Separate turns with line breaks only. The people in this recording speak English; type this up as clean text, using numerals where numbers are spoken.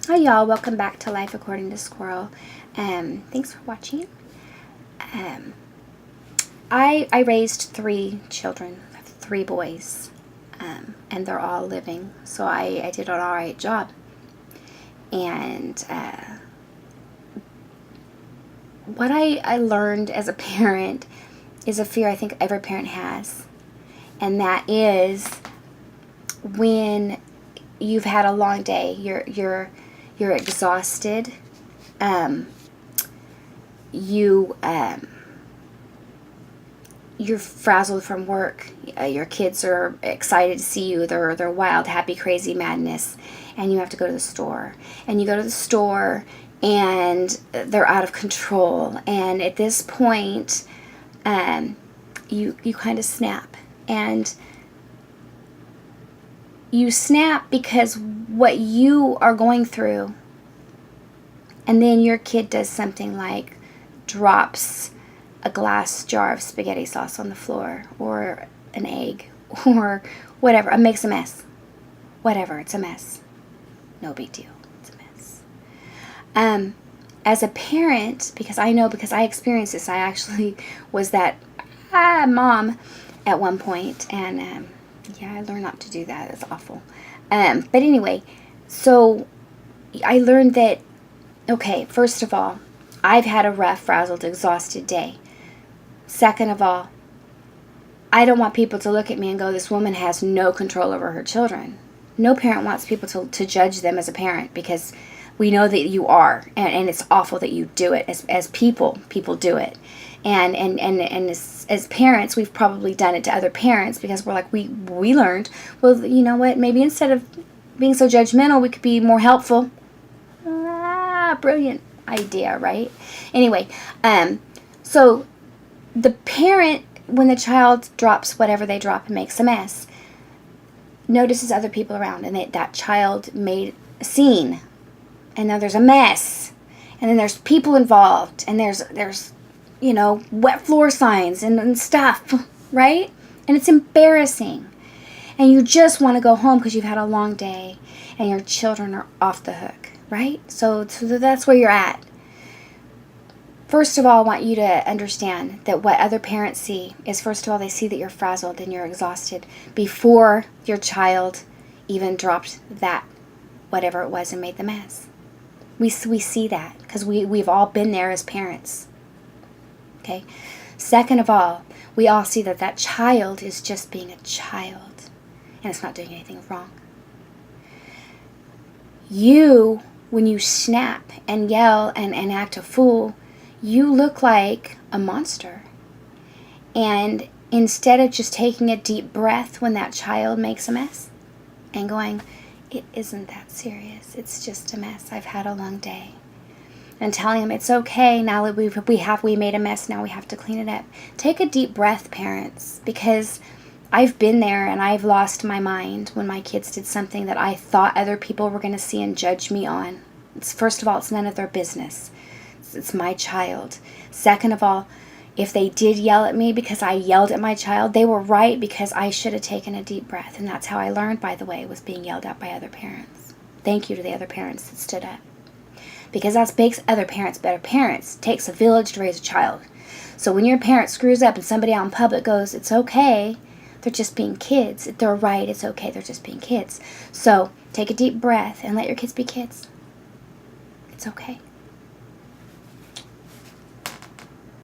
Hi y'all, welcome back to Life According to Squirrel. Thanks for watching. Um, I raised 3 children, I have 3 boys, and they're all living, so I did an alright job. And what I learned as a parent is a fear I think every parent has, and that is when you've had a long day, you're exhausted. You're frazzled from work. Your kids are excited to see you. They're wild, happy, crazy madness, and you have to go to the store. And you go to the store, and they're out of control. And at this point, you kind of snap, and you snap because what you are going through, and then your kid does something like drops a glass jar of spaghetti sauce on the floor, or an egg, or whatever. It makes a mess. Whatever, it's a mess. No big deal. It's a mess. As a parent, because I experienced this, I actually was that mom at one point, and I learned not to do that. It's awful. But anyway, so I learned that, okay, first of all, I've had a rough, frazzled, exhausted day. Second of all, I don't want people to look at me and go, this woman has no control over her children. No parent wants people to judge them as a parent, because we know that you are, and it's awful that you do it. As people do it. And as parents, we've probably done it to other parents, because we're like, we learned, well, you know what, maybe instead of being so judgmental, we could be more helpful. Brilliant idea, right? Anyway, so the parent, when the child drops whatever they drop and makes a mess, notices other people around, and that child made a scene, and now there's a mess, and then there's people involved, and there's wet floor signs and stuff, right? And it's embarrassing, and you just want to go home because you've had a long day, and your children are off the hook, right? So that's where you're at. First of all, I want you to understand that what other parents see is, first of all, they see that you're frazzled and you're exhausted before your child even dropped that, whatever it was, and made the mess. We see that because we've all been there as parents. Okay? Second of all, we all see that child is just being a child, and it's not doing anything wrong. You, when you snap and yell and act a fool, you look like a monster. And instead of just taking a deep breath when that child makes a mess and going, it isn't that serious, it's just a mess, I've had a long day, and telling them it's okay, now that we made a mess, now we have to clean it up. Take a deep breath, parents, because I've been there, and I've lost my mind when my kids did something that I thought other people were going to see and judge me on. First of all, it's none of their business. It's my child. Second of all, if they did yell at me because I yelled at my child, they were right, because I should have taken a deep breath. And that's how I learned, by the way, was being yelled at by other parents. Thank you to the other parents that stood up, because that makes other parents better parents. It takes a village to raise a child. So when your parent screws up and somebody out in public goes, it's okay, they're just being kids. They're right, it's okay, they're just being kids. So take a deep breath and let your kids be kids. It's okay.